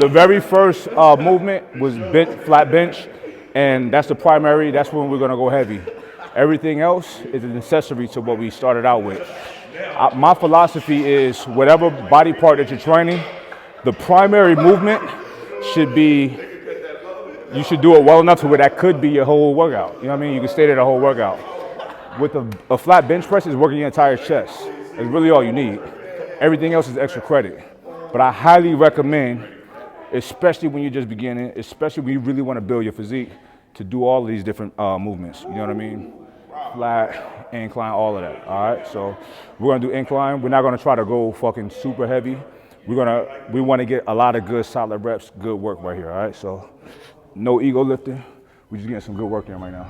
The very first movement was flat bench, and that's the primary. That's when we're going to go heavy. Everything else is an accessory to what we started out with. My philosophy is whatever body part that you're training, the primary movement should be, you should do it well enough to where that could be your whole workout. You know what I mean? You can stay there the whole workout. With a flat bench press is working your entire chest. That's really all you need. Everything else is extra credit. But I highly recommend, especially when you're just beginning, especially when you really want to build your physique, to do all of these different movements. You know what I mean? Flat, incline, all of that. All right. So we're gonna do incline. We're not gonna try to go fucking super heavy. We want to get a lot of good solid reps, good work right here. All right. So no ego lifting. We're just getting some good work in right now.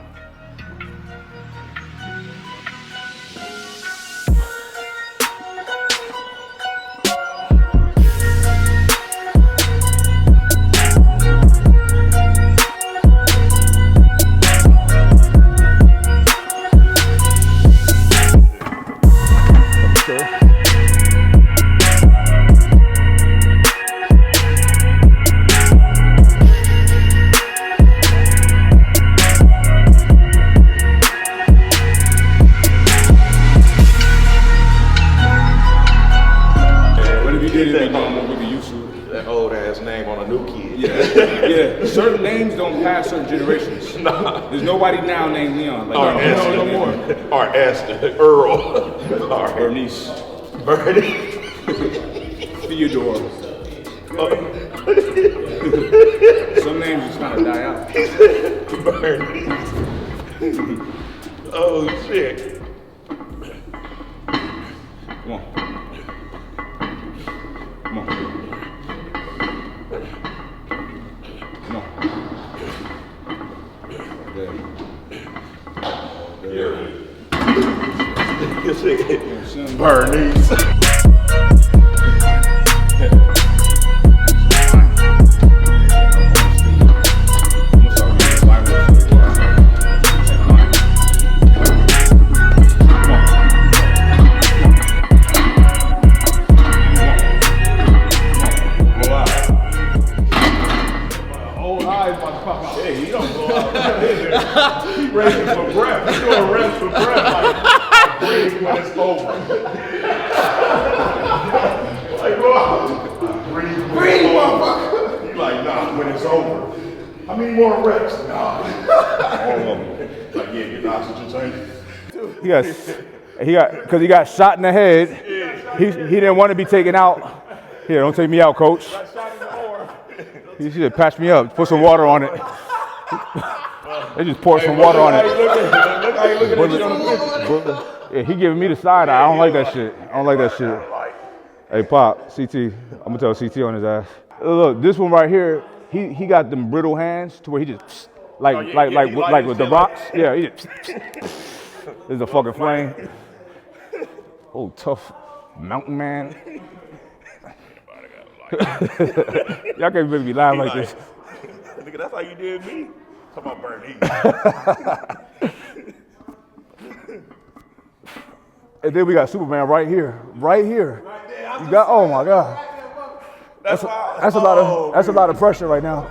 Yeah, certain names don't pass certain generations. Nah. There's nobody now named Leon. Like, no more. Or Aston, Earl. Or Bernice. Bernie. Theodore. Some names just kind of die out. Bernice. Oh, shit. Come on. Come on. Bernice. Raising for breath. He's doing reps for breath. Like, breathe when it's over. Like, bro, breathe when it's over. He's like, nah, when it's over. How many more reps? Nah. All of them. Like, yeah, get the oxygen tank. Because he got shot in the head. He didn't want to be taken out. Here, don't take me out, coach. He should have patched me up. Put some water on it. They just poured some water on it. Look how you looking at you. Yeah, he giving me the side eye. I don't like that shit. Hey, Pop, CT. I'm gonna tell CT on his ass. Look, this one right here, he got them brittle hands to where he just like with the rocks. Yeah, he just. This is a fucking flame. Oh, tough mountain man. Y'all can't really be lying like this. Nigga, that's how you did me. Talk about Bernie. And then we got Superman right here. You got, oh my God. That's a lot of pressure right now.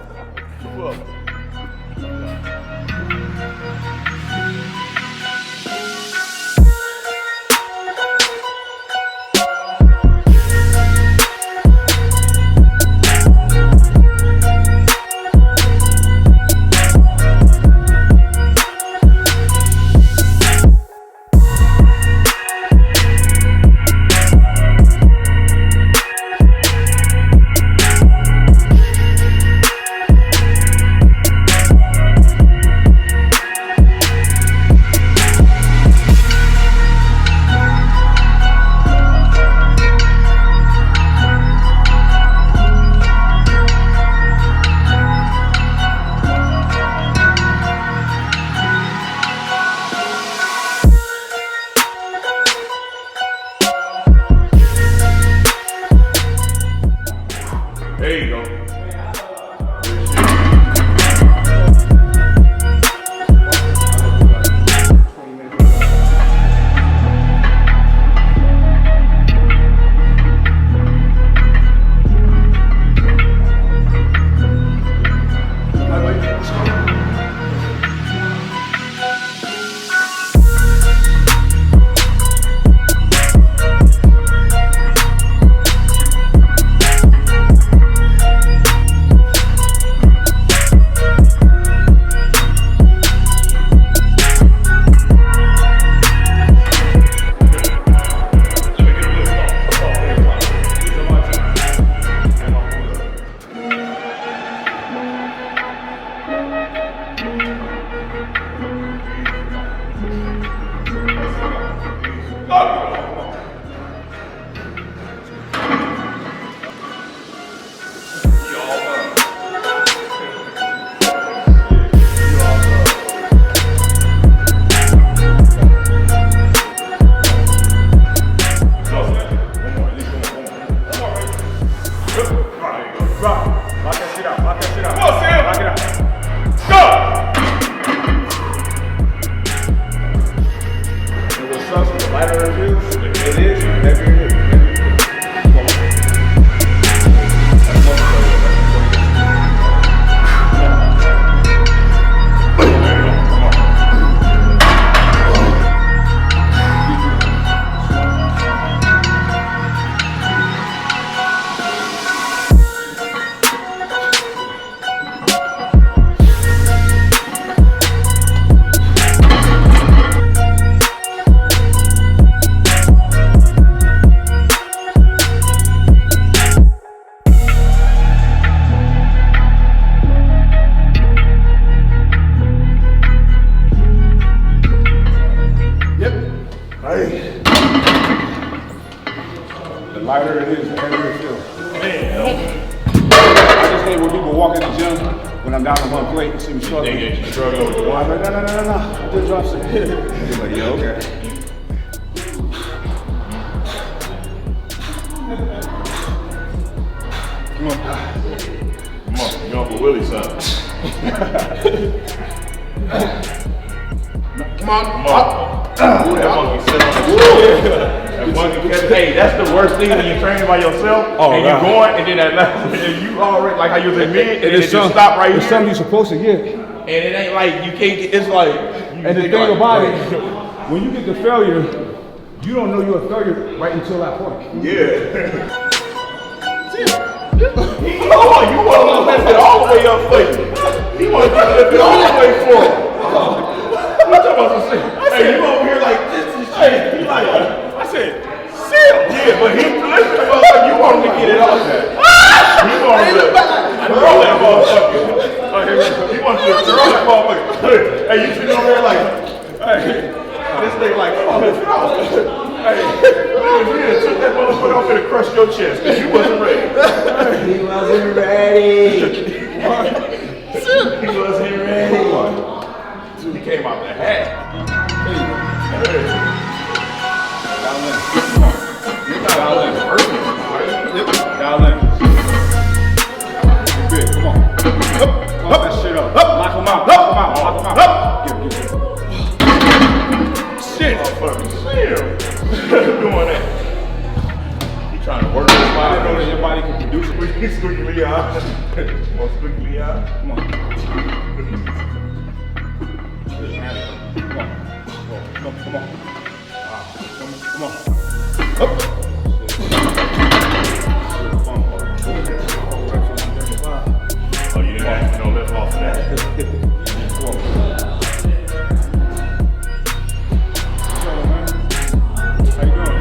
shit out. Lock that shit out. Come on, Sam. Lock it out. Go. And what sucks, the lighter it is, the heavier it is. Come on. That's muscle failure. The lighter it is, the heavier it feels. I just hate when people walk in the gym when I'm down on one plate and see me struggling. Nigga, you struggling with the I'm one. like, no. I did drop it. He's like, yeah, okay. Come on. Come on, you Uncle Willie's son. Come on. Come on. That monkey sit on the chair. That monkey catch. Hey, that's the worst thing when you're training by yourself Oh, and God. you're going and then that last and you already like how you was in mid and it just something- stop right it's here. something you're supposed to get. And it ain't like you can't get. It's like. And the thing about it, when you get to failure, you don't know you're a failure right until that point. Yeah. Oh, you want to lift it all the way up for you. He wants to lift it all the way for him. What you about to say? Hey, you over here like this and shit. He like, I said, seal. Yeah, but he listen, motherfucker, you want him to get it off that. You want him to throw that motherfucker. He wants you to throw that motherfucker. Hey, you sitting over there like, hey, this nigga like, come on, let's go. Hey, you took that motherfucker off and crushed your chest because you wasn't ready. He wasn't ready. He wasn't ready. He came out the hat. Hey. Dial in. Dial in. Big, come on. Pump that shit up. Lock him out. Lock him out. Get him. Shit. Doing that. He trying to work his I didn't know body. that your body can produce it. He's squeaky eye. Want squeaky eye? Come on. Come on. Come on. Up. Oh, you didn't have no lift off of that. How you doing?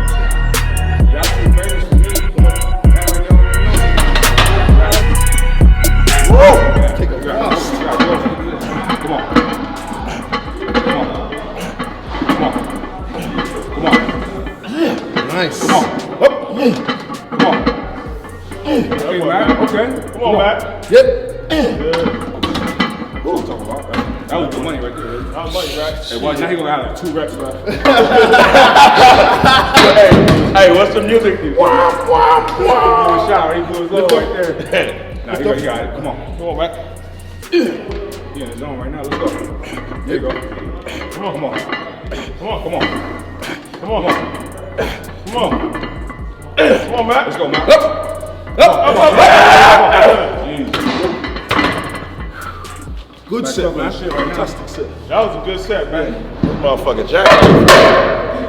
Y'all too famous for me. Woo! Take a rest. Come on. Come on. Nice. Come on. Up. Come on. Okay, Matt. Okay. Come on, Matt. Yep. What we talking about? That was the money right there. How much, right? Hey, well, now he gonna have like 2 reps left. Hey, what's the music? Wah, wah, He blew wah. a shower. He blew his load right there. Nah, he got it. Come on. Come on, Matt. He in the zone right now. Let's go. There you go. Come on. Come on. Come on. Come on. Come on. Come on. Come on, Matt. Let's go, man. Up. Jeez. Good Back set, up on man. that shit right now. Fantastic set. That was a good set, man. This motherfucker Jack.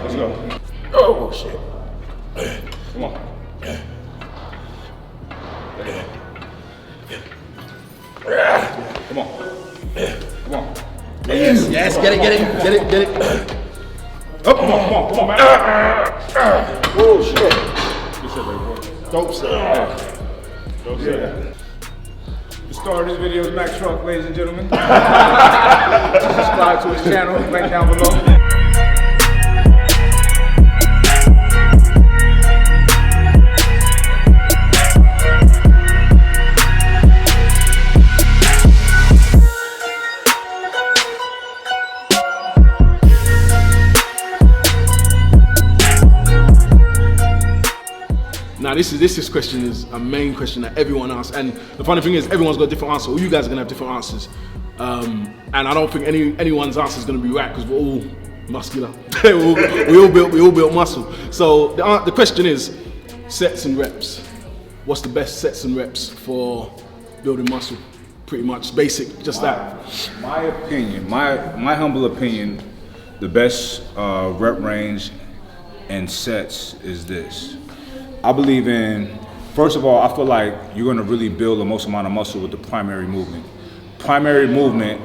Let's go. Oh, shit. Come on. Come on. Come on. Yes, get it. Up, come on, man. Oh, shit. Good shit, baby boy. Dope set. Dope shit. The star of this video is Max Truck, ladies and gentlemen. Subscribe to his channel, link down below. Now this question is a main question that everyone asks, and the funny thing is everyone's got a different answer. All you guys are gonna have different answers, and I don't think anyone's answer is gonna be right because we're all muscular. we all built muscle. So the question is sets and reps. What's the best sets and reps for building muscle? Pretty much basic, just that. My opinion, my humble opinion, the best rep range and sets is this. I believe in, first of all, I feel like you're gonna really build the most amount of muscle with the primary movement. Primary movement,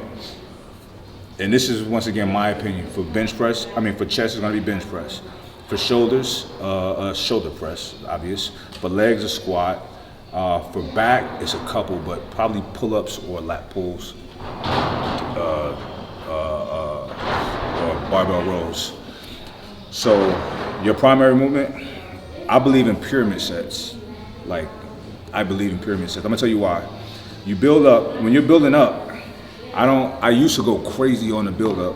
and this is once again my opinion, for bench press, for chest it's gonna be bench press. For shoulders, shoulder press, obvious. For legs, a squat. For back, it's a couple, but probably pull-ups or lat pulls, or barbell rows. So your primary movement, I believe in pyramid sets. I believe in pyramid sets. I'm gonna tell you why. You build up, when you're building up, I used to go crazy on the build up,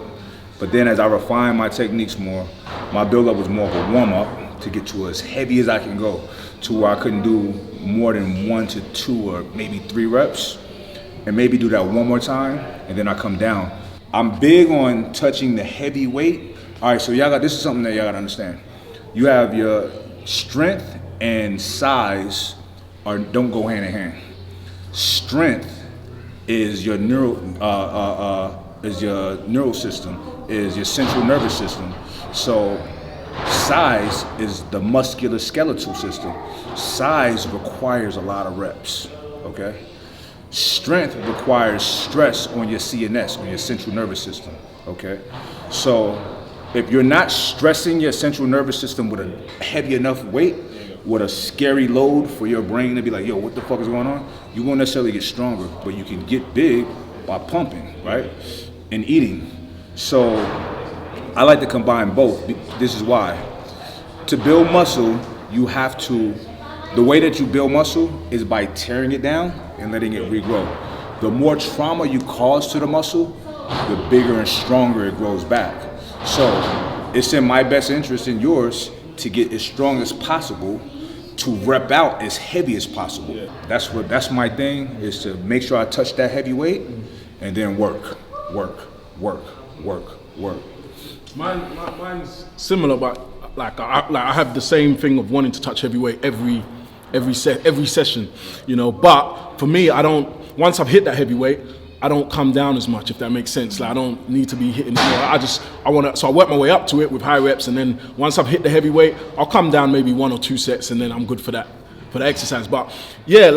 but then as I refine my techniques more, my build up was more of a warm up to get to as heavy as I can go, to where I couldn't do more than 1 to 2 or maybe 3 reps, and maybe do that one more time, and then I come down. I'm big on touching the heavy weight. All right, so this is something that y'all gotta understand. You have your strength and size don't go hand in hand. Strength is your neural system, is your central nervous system. So size is the muscular skeletal system. Size requires a lot of reps, okay? Strength requires stress on your CNS, on your central nervous system, okay? So if you're not stressing your central nervous system with a heavy enough weight, with a scary load for your brain to be like, yo, what the fuck is going on? You won't necessarily get stronger, but you can get big by pumping, right? And eating. So I like to combine both. This is why. To build muscle, you have to, the way that you build muscle is by tearing it down and letting it regrow. The more trauma you cause to the muscle, the bigger and stronger it grows back. So it's in my best interest and yours to get as strong as possible, to rep out as heavy as possible. Yeah. That's my thing, is to make sure I touch that heavy weight and then work. Mine's similar, but I have the same thing of wanting to touch heavyweight every session, But for me, once I've hit that heavyweight, I don't come down as much, if that makes sense. I don't need to be hitting more. So I work my way up to it with high reps, and then once I've hit the heavyweight, I'll come down maybe 1 or 2 sets, and then I'm good for that exercise. But yeah,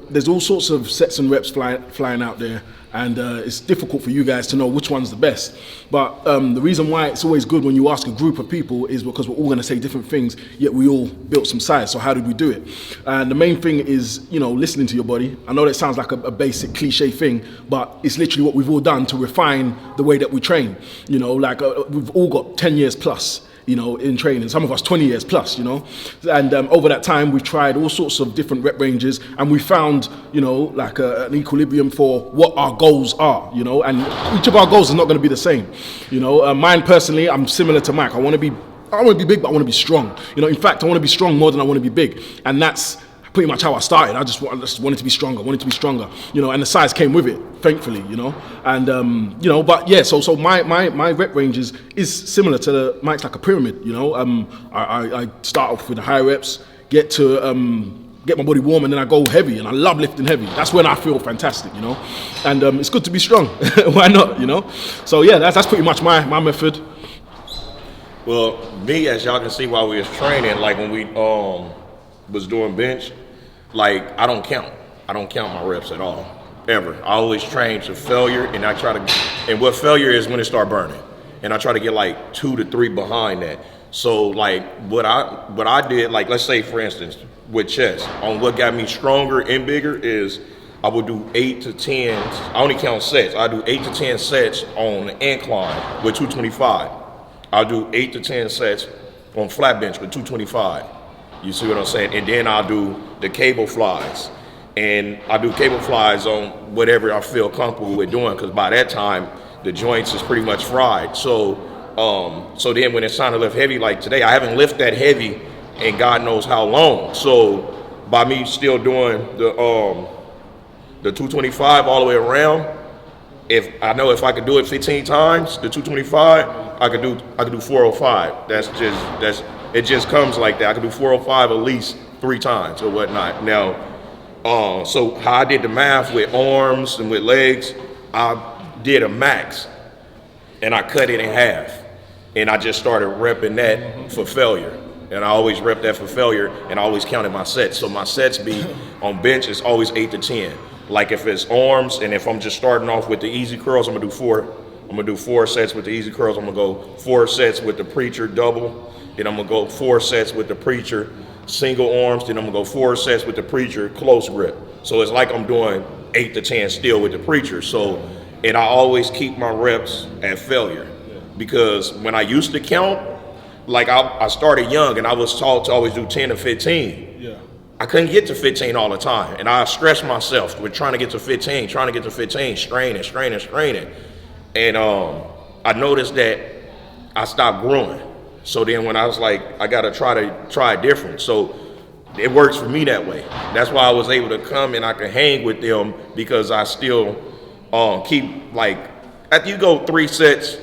there's all sorts of sets and reps flying out there, and it's difficult for you guys to know which one's the best. But the reason why it's always good when you ask a group of people is because we're all going to say different things, yet we all built some size. So how did we do it? And the main thing is, listening to your body. I know that sounds like a basic cliche thing, but it's literally what we've all done to refine the way that we train. We've all got 10 years plus, in training, some of us 20 years plus, and over that time we've tried all sorts of different rep ranges, and we found, an equilibrium for what our goals are, and each of our goals is not going to be the same. Mine personally, I'm similar to Mike. I want to be big, but I want to be strong. In fact, I want to be strong more than I want to be big, and that's pretty much how I started. I just wanted to be stronger, and the size came with it, thankfully, and but yeah, so my rep ranges is similar to Mike's, like a pyramid, I start off with the high reps, get my body warm, and then I go heavy, and I love lifting heavy. That's when I feel fantastic, and it's good to be strong. Why not, So yeah, that's pretty much my method. Well, me, as y'all can see while we was training, like when we was doing bench, I don't count my reps at all, ever. I always train to failure, and and what failure is when it start burning, and I try to get 2 to 3 behind that. So what I did, let's say for instance with chest, on what got me stronger and bigger is I would do 8 to 10. I only count sets. I do 8 to 10 sets on the incline with 225. I'll do 8 to 10 sets on flat bench with 225. You see what I'm saying? And then I'll do the cable flies. And I do cable flies on whatever I feel comfortable with doing, because by that time, the joints is pretty much fried. So then when it's time to lift heavy, like today, I haven't lifted that heavy and God knows how long. So by me still doing the 225 all the way around, if I know if I could do it 15 times, the 225, I could do 405. It just comes like that. I could do 405 at least 3 times or whatnot. Now, so how I did the math with arms and with legs, I did a max and I cut it in half. And I just started repping that for failure. And I always rep that for failure, and I always counted my sets. So my sets be on bench is always 8 to 10. Like if it's arms, and if I'm just starting off with the easy curls, I'm gonna do 4. I'm gonna do 4 sets with the easy curls. I'm gonna go 4 sets with the preacher double. Then I'm gonna go 4 sets with the preacher single arms. Then I'm gonna go 4 sets with the preacher close grip. So it's like I'm doing 8 to 10 still with the preacher. So, and I always keep my reps at failure. Because when I used to count, like I started young and I was taught to always do 10 to 15. Yeah. I couldn't get to 15 all the time. And I stressed myself with trying to get to 15, straining. And I noticed that I stopped growing. So then when I was like, I gotta try it different. So it works for me that way. That's why I was able to come and I could hang with them, because I still keep, like, after you go 3 sets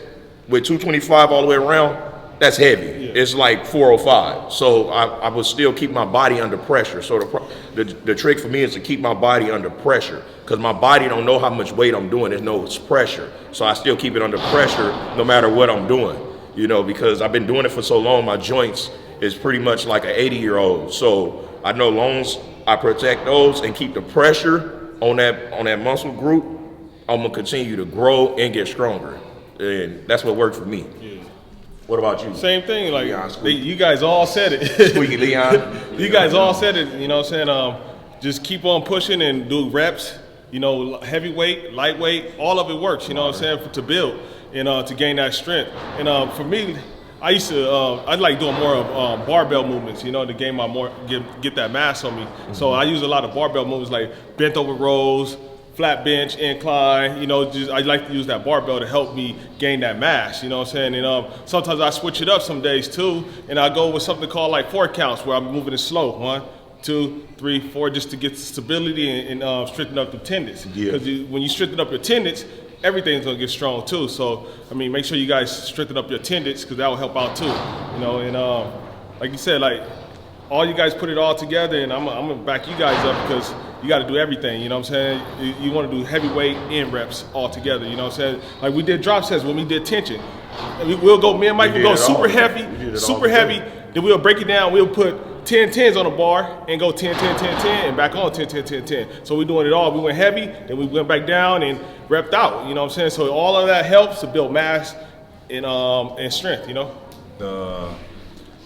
with 225 all the way around, that's heavy. Yeah. It's like 405. So I would still keep my body under pressure. So the trick for me is to keep my body under pressure, because my body don't know how much weight I'm doing. It knows pressure. So I still keep it under pressure no matter what I'm doing, you know, because I've been doing it for so long. My joints is pretty much like an 80-year-old. So I know long as I protect those and keep the pressure on that muscle group, I'm gonna continue to grow and get stronger. And that's what worked for me. Yeah. What about you? Same thing. Like you guys all said it. Squeaky Leon. You guys all said it. You know what I'm saying? Just keep on pushing and do reps. You know, heavyweight, lightweight, all of it works. You know what I'm saying? To build and to gain that strength. And for me, I used to I like doing more of barbell movements. You know, to gain get that mass on me. Mm-hmm. So I use a lot of barbell movements like bent over rows, flat bench, incline, you know, I like to use that barbell to help me gain that mass, you know what I'm saying? And sometimes I switch it up some days too, and I go with something called like 4 counts, where I'm moving it slow. 1, 2, 3, 4, just to get stability and strengthen up the tendons. Because when you strengthen up your tendons, everything's gonna get strong too. So, I mean, make sure you guys strengthen up your tendons, because that will help out too, you know? And like you said, like, all you guys put it all together, and I'm gonna back you guys up, because you got to do everything, you know what I'm saying? You want to do heavyweight and reps all together, you know what I'm saying? Like we did drop sets when we did tension. We'll go, me and Mike will go super heavy, then we'll break it down. We'll put 10 10s on the bar and go 10 10 10 10 and back on 10 10 10 10. So we're doing it all. We went heavy, then we went back down and repped out, you know what I'm saying? So all of that helps to build mass and strength, you know? The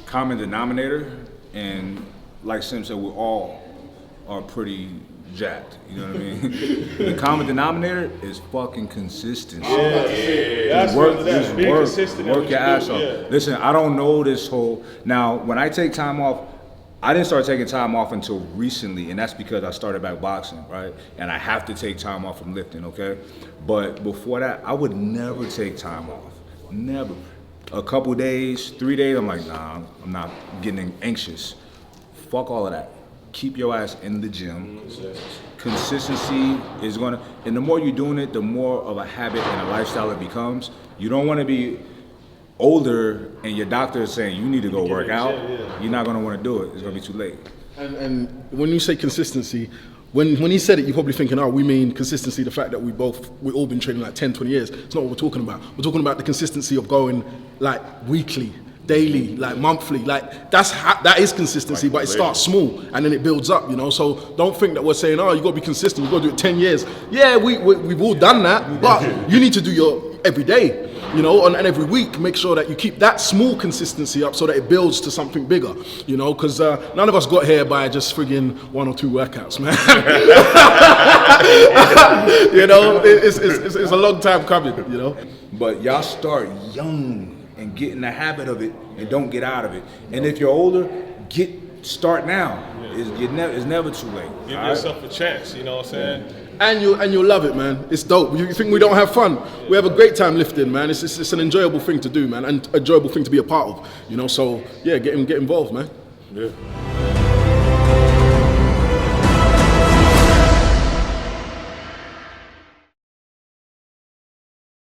common denominator, and like Sim said, we all are pretty jacked, you know what I mean? The common denominator is fucking consistency. That's work your ass off. Yeah. Listen, I don't know this whole, now when I take time off, I didn't start taking time off until recently, and that's because I started back boxing, right? And I have to take time off from lifting, okay? But before that, I would never take time off, never. A couple days, 3 days, I'm like, nah, I'm not getting anxious. Fuck all of that. Keep your ass in the gym. Consistency is gonna, and the more you're doing it, the more of a habit and a lifestyle it becomes. You don't wanna be older and your doctor is saying you need to go work out. You're not gonna wanna do it. It's gonna be too late. And when you say consistency, when he said it, you're probably thinking, oh, we mean consistency, the fact that we've all been training like 10, 20 years. It's not what we're talking about. We're talking about the consistency of going like weekly, daily, like monthly, like that is consistency, but it starts small and then it builds up, you know. So don't think that we're saying, oh, you got to be consistent, you got to do it 10 years. Yeah, we've all done that, but you need to do your every day, you know, and every week. Make sure that you keep that small consistency up so that it builds to something bigger, you know, because none of us got here by just friggin' 1 or 2 workouts, man. You know, it's a long time coming, you know. But y'all start young and get in the habit of it and don't get out of it. And if you're older, start now. It's never too late. Give yourself a chance, you know what I'm saying? And you'll love it, man. It's dope. You think we don't have fun? We have a great time lifting, man. It's an enjoyable thing to do, man, and enjoyable thing to be a part of, you know. So yeah, get involved, man. Yeah.